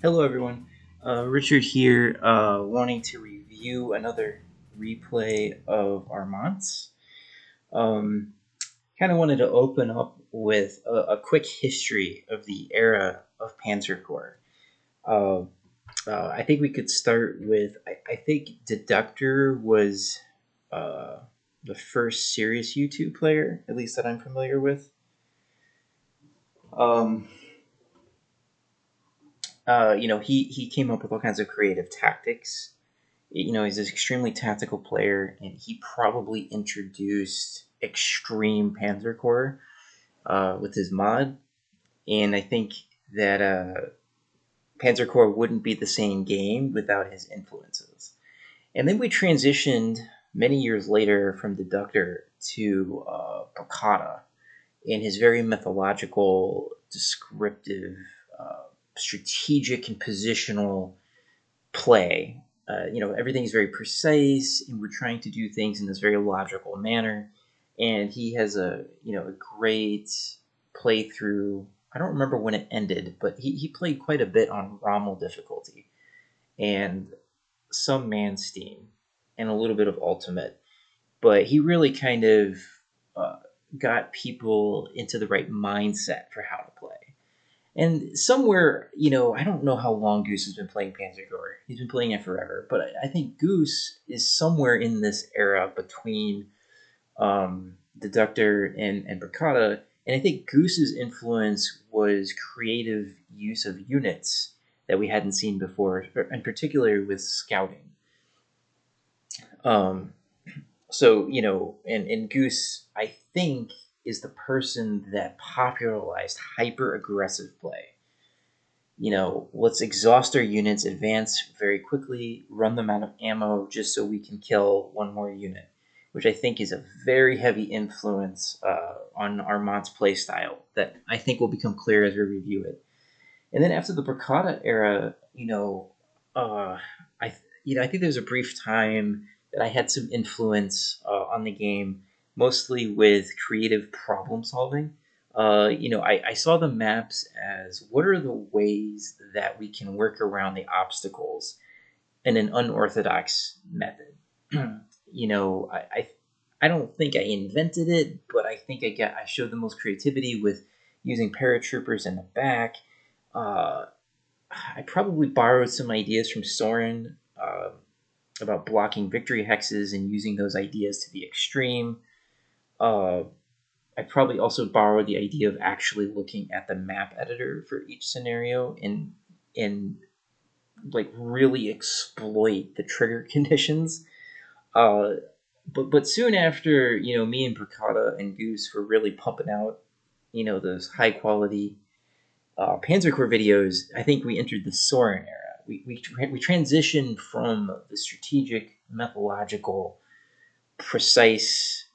Hello, everyone. Richard here, wanting to review another replay of Armant. Um, kind of wanted to open up with a quick history of the era of Panzer Corps. Uh, I think we could start with I think Deductor was uh, the first serious YouTube player, at least that I'm familiar with. Um, he came up with all kinds of creative tactics. He's an extremely tactical player, and he probably introduced extreme Panzer Corps with his mod. And I think that Panzer Corps wouldn't be the same game without his influences. And then we transitioned many years later from Deductor to Picata in his very mythological, descriptive, uh, strategic, and positional play. Everything's very precise, and we're trying to do things in this very logical manner. And he has a great playthrough. I don't remember when it ended, but he played quite a bit on Rommel difficulty and some Man Steam and a little bit of Ultimate. But he really kind of uh, got people into the right mindset for how to play. And somewhere, I don't know how long Goose has been playing Panzer Gore. He's been playing it forever, but I think Goose is somewhere in this era between Deductor and Bricata. And I think Goose's influence was creative use of units that we hadn't seen before, in particular with scouting. Um, and Goose, I think, is the person that popularized hyper aggressive play. Let's exhaust our units, advance very quickly, run them out of ammo just so we can kill one more unit, which I think is a very heavy influence on Armant's playstyle that I think will become clear as we review it. And then after the Bricata era, uh, I think there was a brief time that I had some influence on the game, mostly with creative problem solving. I saw the maps as what are the ways that we can work around the obstacles in an unorthodox method. I don't think I invented it, but I think I showed the most creativity with using paratroopers in the back. Uh, I probably borrowed some ideas from Soren about blocking victory hexes and using those ideas to the extreme. Uh, I probably also borrowed the idea of actually looking at the map editor for each scenario and like really exploit the trigger conditions. Uh, but soon after, me and Bricata and Goose were really pumping out, those high quality Panzer Corps videos. I think we entered the Soren era. We transitioned from the strategic, methodological, precise,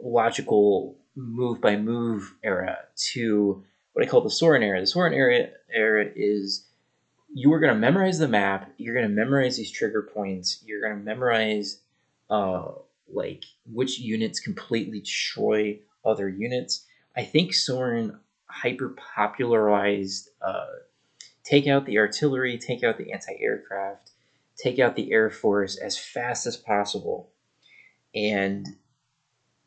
logical move by move era to what I call the Soren era. The Soren era is you are going to memorize the map. You're going to memorize these trigger points. You're going to memorize uh, like which units completely destroy other units. I think Soren hyper popularized take out the artillery, take out the anti-aircraft, take out the air force as fast as possible, and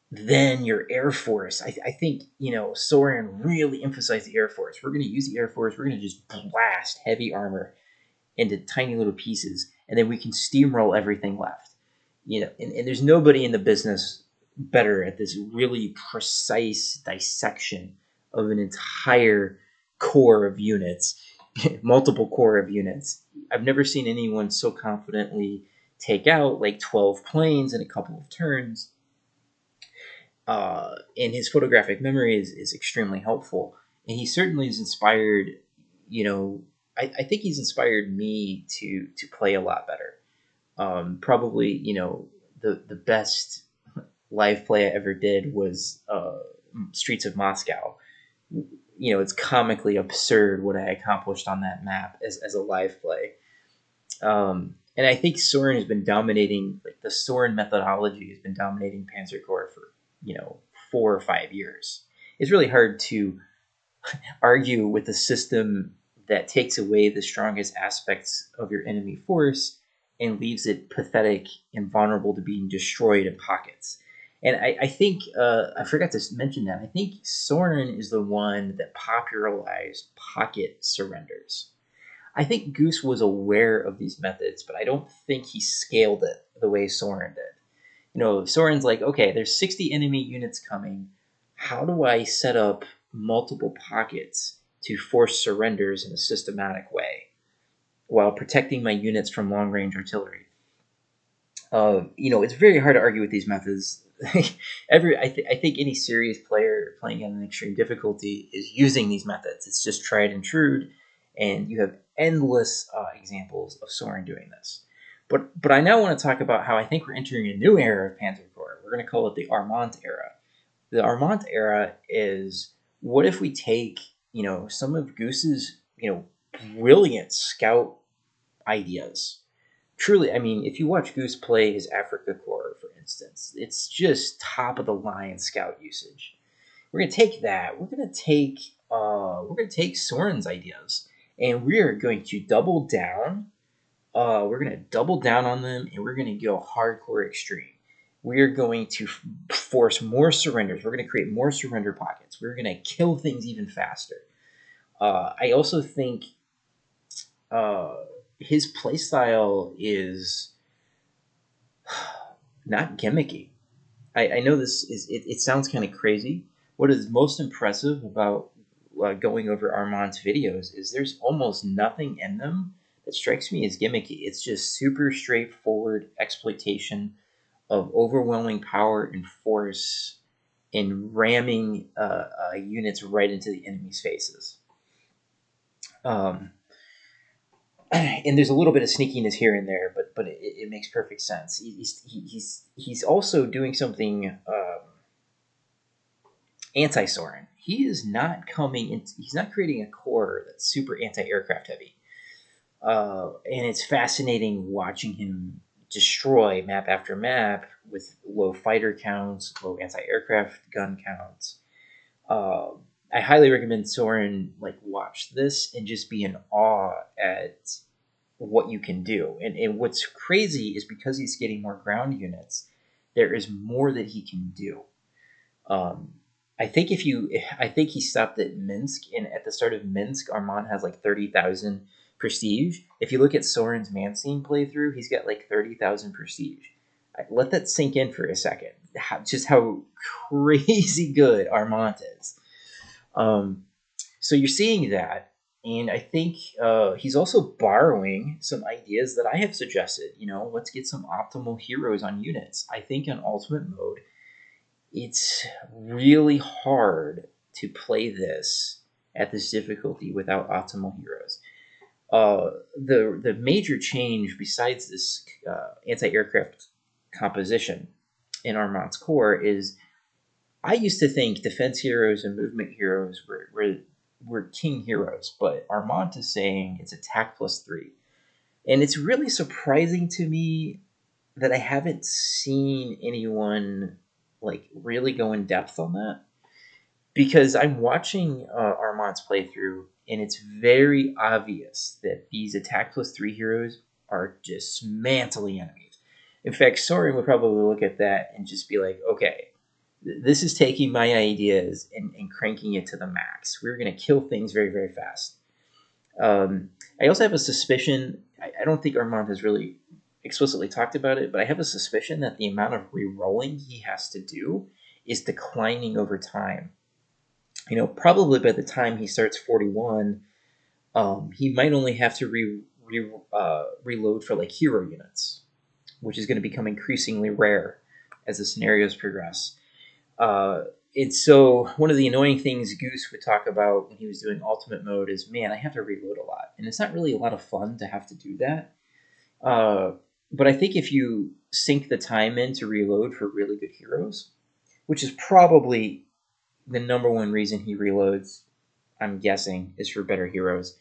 then your air force. I think Soren really emphasized the air force. We're going to use the air force. We're going to just blast heavy armor into tiny little pieces, and then we can steamroll everything left. And there's nobody in the business better at this really precise dissection of an entire core of units, multiple core of units. I've never seen anyone so confidently take out like 12 planes in a couple of turns. And his photographic memory is extremely helpful. And he certainly has inspired, I think he's inspired me to play a lot better. Probably, the best live play I ever did was Streets of Moscow. It's comically absurd what I accomplished on that map as a live play. And I think Soren has been dominating, like the Soren methodology has been dominating Panzer Corps for, 4 or 5 years. It's really hard to argue with the system that takes away the strongest aspects of your enemy force and leaves it pathetic and vulnerable to being destroyed in pockets. And I think I forgot to mention that. I think Soren is the one that popularized pocket surrenders. I think Goose was aware of these methods, but I don't think he scaled it the way Soren did. Soren's like, okay, there's 60 enemy units coming. How do I set up multiple pockets to force surrenders in a systematic way while protecting my units from long-range artillery? It's very hard to argue with these methods. I think any serious player playing at an extreme difficulty is using these methods. It's just tried and true, and you have endless examples of Soren doing this. But I now want to talk about how I think we're entering a new era of Panzer Corps. We're going to call it the Armant era. The Armant era is, what if we take some of Goose's brilliant scout ideas. Truly, I mean, if you watch Goose play his Africa Corps, for instance, it's just top of the line scout usage. We're gonna take that. We're gonna take Soren's ideas, and we are going to double down. We're gonna double down on them, and we're gonna go hardcore extreme. We are going to force more surrenders. We're going to create more surrender pockets. We're going to kill things even faster. I also think his playstyle is not gimmicky. I know this is it sounds kind of crazy. What is most impressive about going over Armand's videos is there's almost nothing in them that strikes me as gimmicky. It's just super straightforward exploitation of overwhelming power and force in ramming units right into the enemy's faces. And there's a little bit of sneakiness here and there, but it makes perfect sense. He's also doing something anti-Soren. He is not coming in. He's not creating a core that's super anti-aircraft heavy. And it's fascinating watching him destroy map after map with low fighter counts, low anti-aircraft gun counts. I highly recommend Soren watch this and just be in awe at what you can do. And what's crazy is because he's getting more ground units, there is more that he can do. I think he stopped at Minsk, and at the start of Minsk, Armand has 30,000 prestige. If you look at Soren's Manseen playthrough, he's got 30,000 prestige. Let that sink in for a second. Just how crazy good Armand is. So you're seeing that, and I think he's also borrowing some ideas that I have suggested. Let's get some optimal heroes on units. I think in Ultimate Mode, it's really hard to play this at this difficulty without optimal heroes. The major change besides this anti-aircraft composition in Armand's core is, I used to think defense heroes and movement heroes were king heroes, but Armand is saying it's attack +3. And it's really surprising to me that I haven't seen anyone really go in depth on that, because I'm watching Armand's playthrough, and it's very obvious that these attack +3 heroes are dismantling enemies. In fact, Soren would probably look at that and just be like, okay, this is taking my ideas and cranking it to the max. We're going to kill things very, very fast. I also have a suspicion, I don't think Armand has really explicitly talked about it, but I have a suspicion that the amount of re-rolling he has to do is declining over time. Probably by the time he starts 41, he might only have to reload for hero units, which is going to become increasingly rare as the scenarios progress. And so one of the annoying things Goose would talk about when he was doing Ultimate Mode is, man, I have to reload a lot. And it's not really a lot of fun to have to do that. But I think if you sink the time in to reload for really good heroes, which is probably the number one reason he reloads, I'm guessing, is for better heroes,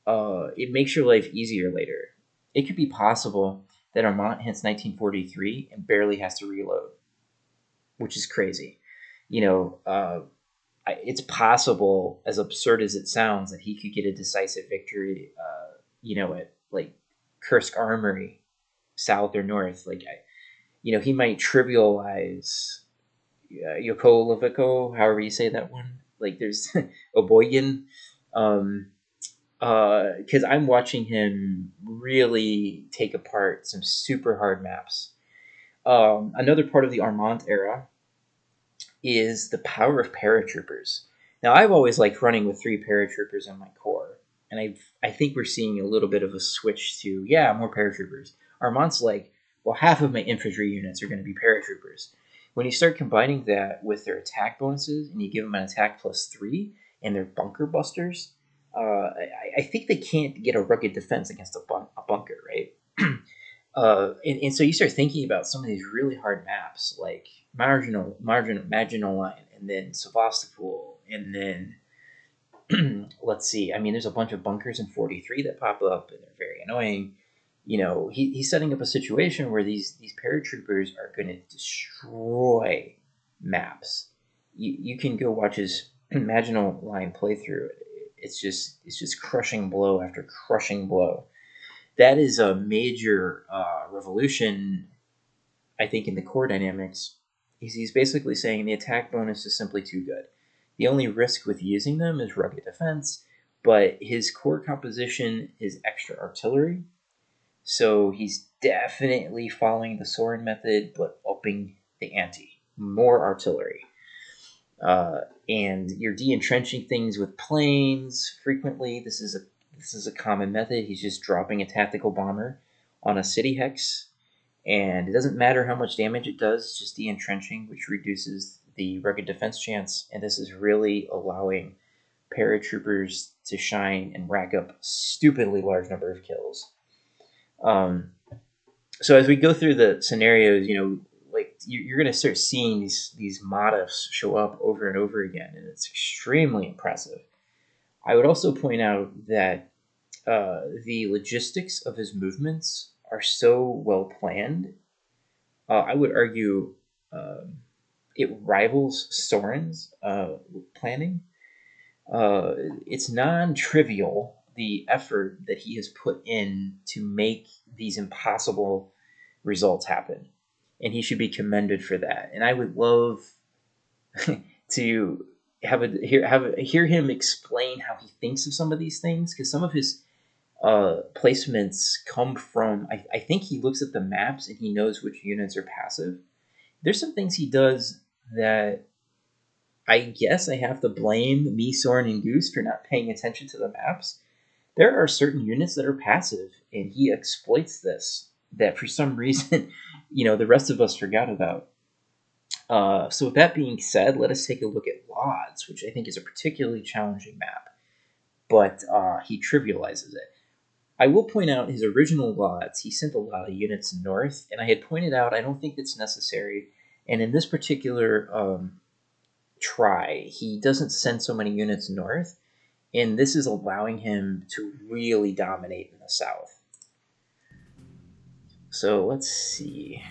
it makes your life easier later. It could be possible that Armant hits 1943 and barely has to reload, which is crazy. it's possible, as absurd as it sounds, that he could get a decisive victory, at like Kursk Armory, south or north. He might trivialize Yokoloviko, however you say that one. Like there's Oboyan, because I'm watching him really take apart some super hard maps. Another part of the Armant era is the power of paratroopers. Now, I've always liked running with 3 paratroopers in my corps, and I think we're seeing a little bit of a switch to, more paratroopers. Armant's like, well, half of my infantry units are going to be paratroopers. When you start combining that with their attack bonuses, and you give them an attack +3, and their bunker busters, I think they can't get a rugged defense against a bunker, right? And so you start thinking about some of these really hard maps, like Maginot Line, and then Sevastopol, and then let's see. I mean, there's a bunch of bunkers in 43 that pop up, and they're very annoying. He's setting up a situation where these paratroopers are going to destroy maps. You can go watch his Maginot Line playthrough. It's just crushing blow after crushing blow. That is a major revolution, I think, in the core dynamics. He's basically saying the attack bonus is simply too good. The only risk with using them is rugged defense, but his core composition is extra artillery. So he's definitely following the Soren method, but upping the ante. More artillery. And you're de-entrenching things with planes frequently. This is a common method. He's just dropping a tactical bomber on a city hex, and it doesn't matter how much damage it does, it's just de-entrenching, which reduces the rugged defense chance, and this is really allowing paratroopers to shine and rack up stupidly large number of kills. So as we go through the scenarios, you're going to start seeing these motifs show up over and over again, and it's extremely impressive. I would also point out that the logistics of his movements are so well planned. I would argue it rivals Soren's planning. It's non-trivial, the effort that he has put in to make these impossible results happen, and he should be commended for that. And I would love to hear him explain how he thinks of some of these things, because some of his placements come from, I think he looks at the maps and he knows which units are passive. There's some things he does that I guess I have to blame me, Soren, and Goose for not paying attention to the maps. There are certain units that are passive, and he exploits this, that for some reason, the rest of us forgot about. So with that being said, let us take a look at Lodz, which I think is a particularly challenging map, but he trivializes it. I will point out his original Lodz, he sent a lot of units north, and I had pointed out I don't think it's necessary, and in this particular try, he doesn't send so many units north, and this is allowing him to really dominate in the south. So let's see.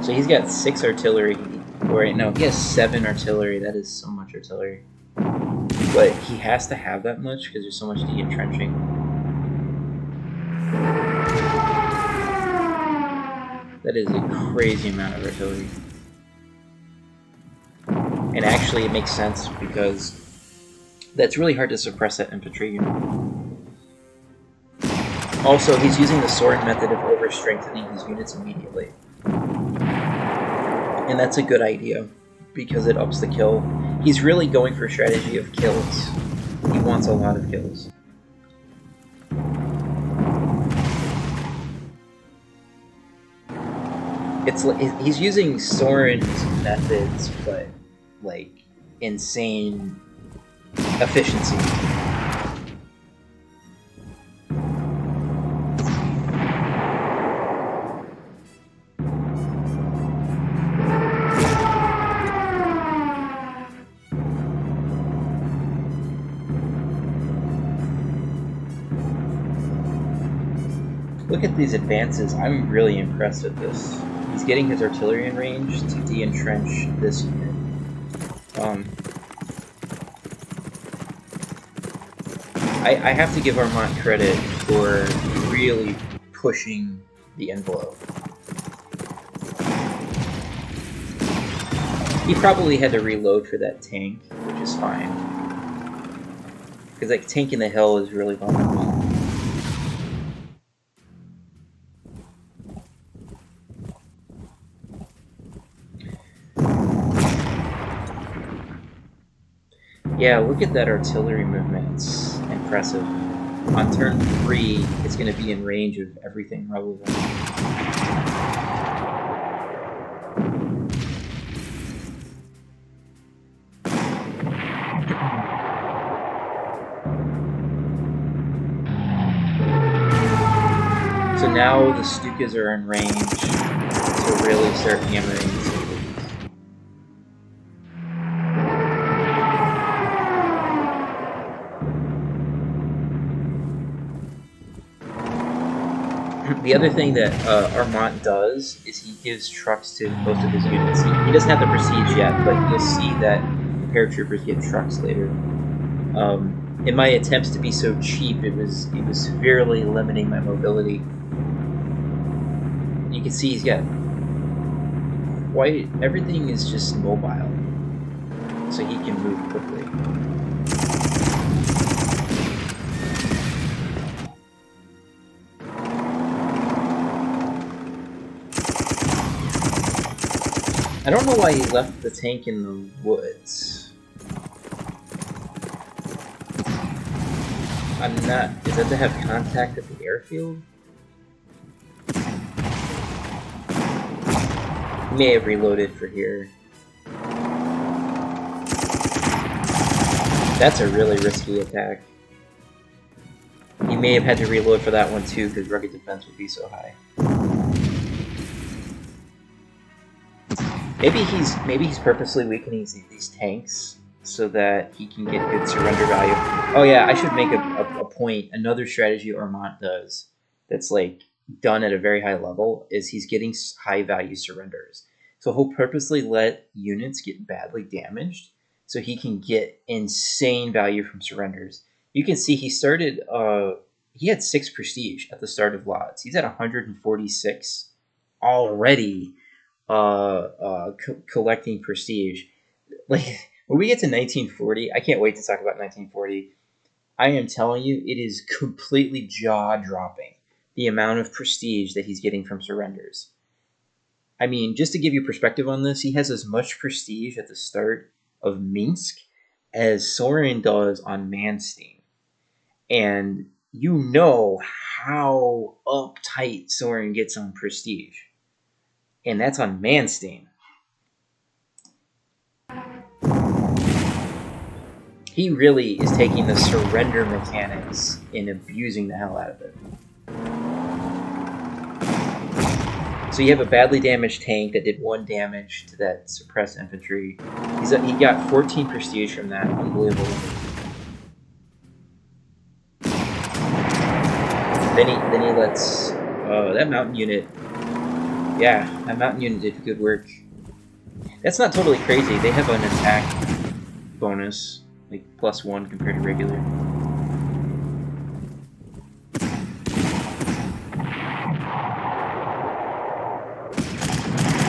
So he's got 6 artillery. Right, no, he has 7 artillery. That is so much artillery. But he has to have that much because there's so much de-entrenching. That is a crazy amount of artillery. And actually it makes sense because that's really hard to suppress that infantry unit. Also, he's using the Soren method of over-strengthening his units immediately. And that's a good idea, because it ups the kill. He's really going for a strategy of kills. He wants a lot of kills. He's using Soren's methods, but like insane efficiency. look at these advances. I'm really impressed with this. He's getting his artillery in range to de-entrench this unit. I have to give Armant credit for really pushing the envelope. He probably had to reload for that tank, which is fine. Because like tanking the hill is really vulnerable. Yeah, look at that artillery movement. It's impressive. On turn 3, it's going to be in range of everything relevant. So now the Stukas are in range to really start hammering these cities. The other thing that Armant does is he gives trucks to most of his units. He doesn't have the prestige yet, but you'll see that the paratroopers get trucks later. In my attempts to be so cheap, it was severely limiting my mobility. You can see he's got quite everything is just mobile, so he can move quickly. I don't know why he left the tank in the woods. I'm not... Is that to have contact at the airfield? He may have reloaded for here. That's a really risky attack. He may have had to reload for that one too, because rugged defense would be so high. Maybe he's purposely weakening these tanks so that he can get good surrender value. Oh yeah, I should make a point. Another strategy Armant does that's like done at a very high level is he's getting high value surrenders. So he'll purposely let units get badly damaged so he can get insane value from surrenders. You can see he started. He had 6 prestige at the start of Lodz. He's at 146 already. Collecting prestige. Like when we get to 1940, I can't wait to talk about 1940. I am telling you, it is completely jaw-dropping the amount of prestige that he's getting from surrenders. I mean, just to give you perspective on this, he has as much prestige at the start of Minsk as Sorin does on Manstein. And you know how uptight Sorin gets on prestige. And that's on Manstein. He really is taking the surrender mechanics and abusing the hell out of it. So you have a badly damaged tank that did 1 damage to that suppressed infantry. He got 14 prestige from that. Unbelievable. Then he lets that mountain unit. Yeah, that mountain unit did good work. That's not totally crazy. They have an attack bonus, like +1 compared to regular.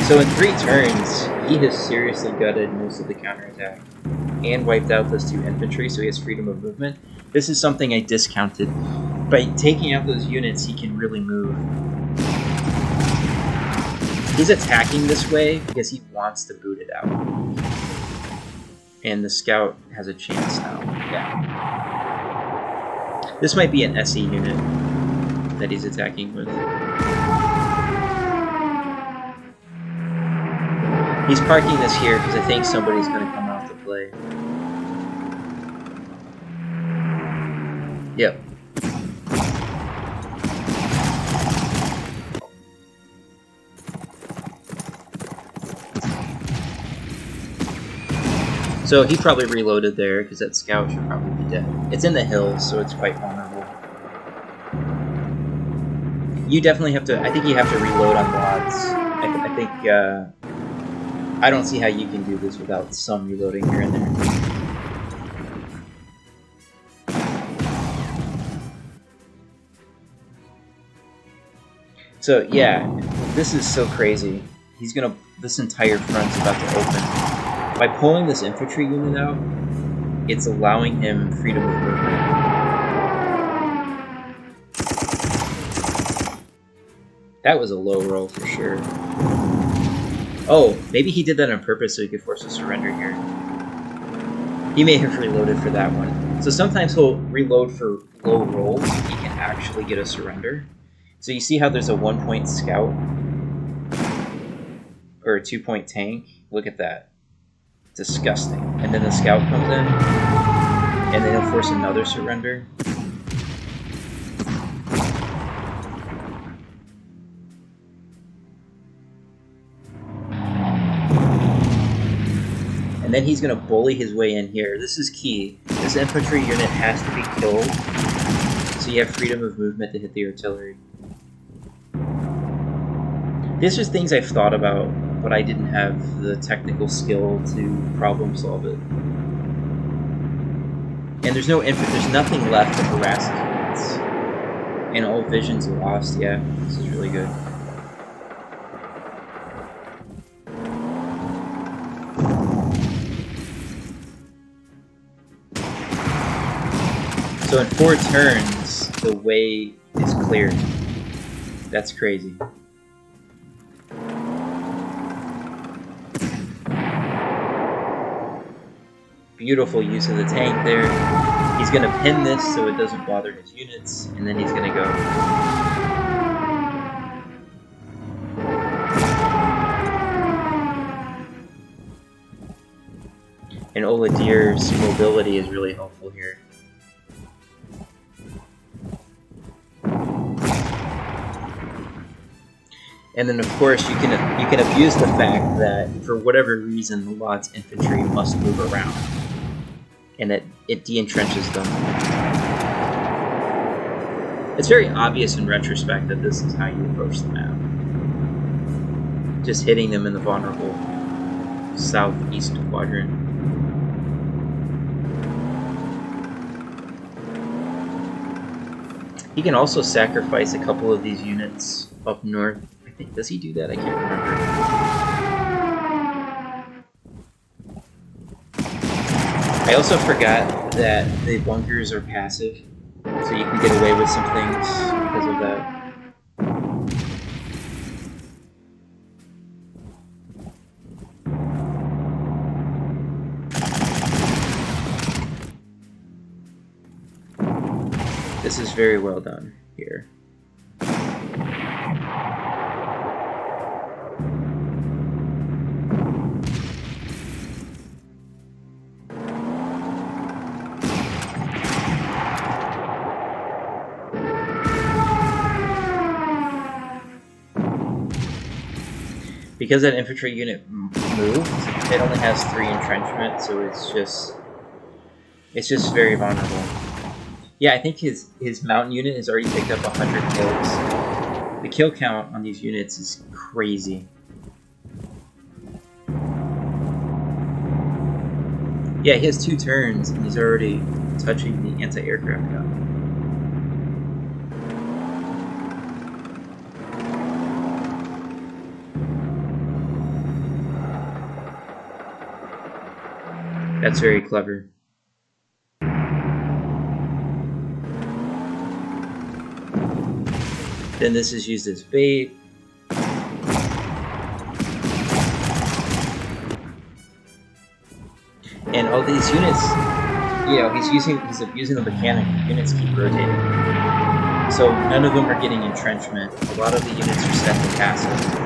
So in 3 turns, he has seriously gutted most of the counterattack and wiped out those 2 infantry, so he has freedom of movement. This is something I discounted. By taking out those units, he can really move. He's attacking this way because he wants to boot it out. And the scout has a chance now. Yeah. This might be an SE unit that he's attacking with. He's parking this here because I think somebody's going to come out to play. Yep. So he probably reloaded there because that scout should probably be dead. It's in the hills, so it's quite vulnerable. You definitely have to. I think you have to reload on Lodz. I think. I don't see how you can do this without some reloading here and there. So yeah, this is so crazy. He's gonna. This entire front's about to open. By pulling this infantry unit out, it's allowing him freedom of movement. That was a low roll for sure. Oh, maybe he did that on purpose so he could force a surrender here. He may have reloaded for that one. So sometimes he'll reload for low rolls so he can actually get a surrender. So you see how there's a 1-point scout? Or a 2-point tank? Look at that. Disgusting. And then the scout comes in, and then he'll force another surrender. And then he's going to bully his way in here. This is key. This infantry unit has to be killed, so you have freedom of movement to hit the artillery. These are things I've thought about, but I didn't have the technical skill to problem solve it. And there's nothing left to harass units. And all vision's lost, yeah. This is really good. So in 4 turns, the way is cleared. That's crazy. Beautiful use of the tank there. He's going to pin this so it doesn't bother his units, and then he's going to go. And Oladir's mobility is really helpful here. And then, of course, you can abuse the fact that for whatever reason the Lodz infantry must move around, and it de-entrenches them. It's very obvious in retrospect that this is how you approach the map. Just hitting them in the vulnerable southeast quadrant. He can also sacrifice a couple of these units up north. Does he do that? I can't remember. I also forgot that the bunkers are passive, so you can get away with some things because of that. This is very well done here. Because that infantry unit moved, it only has 3 entrenchment, so it's just very vulnerable. Yeah, I think his mountain unit has already picked up 100 kills. The kill count on these units is crazy. Yeah, he has 2 turns, and he's already touching the anti-aircraft gun. That's very clever. Then this is used as bait. And all these units, you know, he's abusing the mechanic. Units keep rotating. So none of them are getting entrenchment. A lot of the units are set to passive.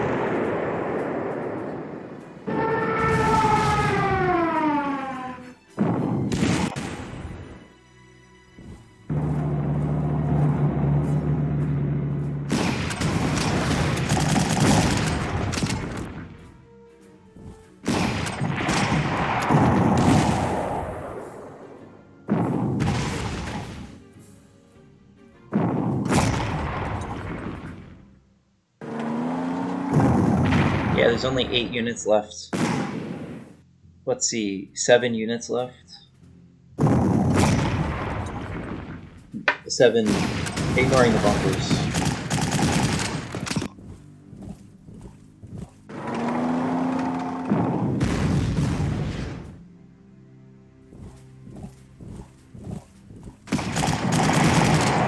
Yeah, there's only 8 units left. Let's see, 7 units left. 7, ignoring the bunkers.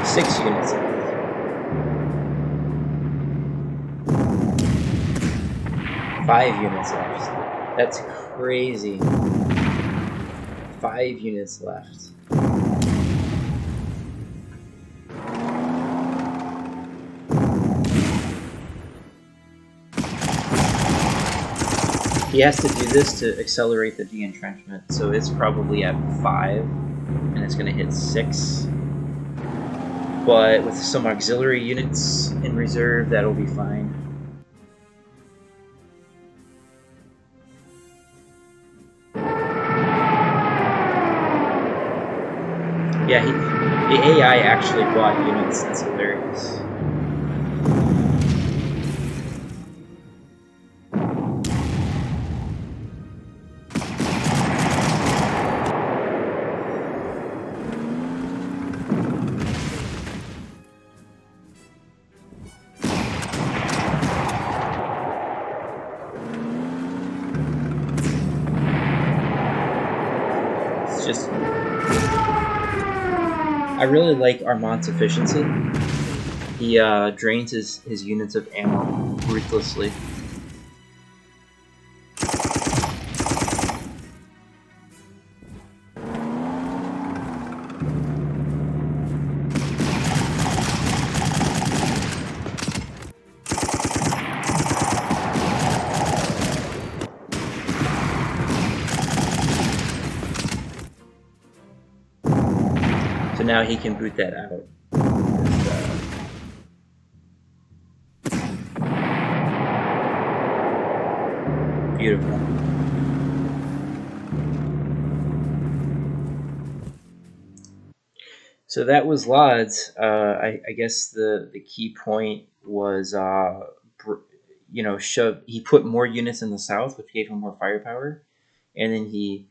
Six units left. 5 units left. That's crazy. 5 units left. He has to do this to accelerate the de-entrenchment, so it's probably at 5, and it's going to hit 6. But with some auxiliary units in reserve, that'll be fine. Yeah, the AI actually bought units. That's hilarious. It's just... I really like Armant's efficiency. He drains his units of ammo ruthlessly. So now he can boot that out. Beautiful. So that was Lodz. I guess the key point was, he put more units in the south, which gave him more firepower, and then he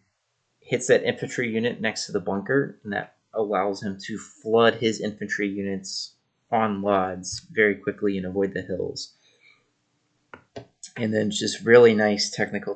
hits that infantry unit next to the bunker, and that allows him to flood his infantry units on Lodz very quickly and avoid the hills. And then just really nice technical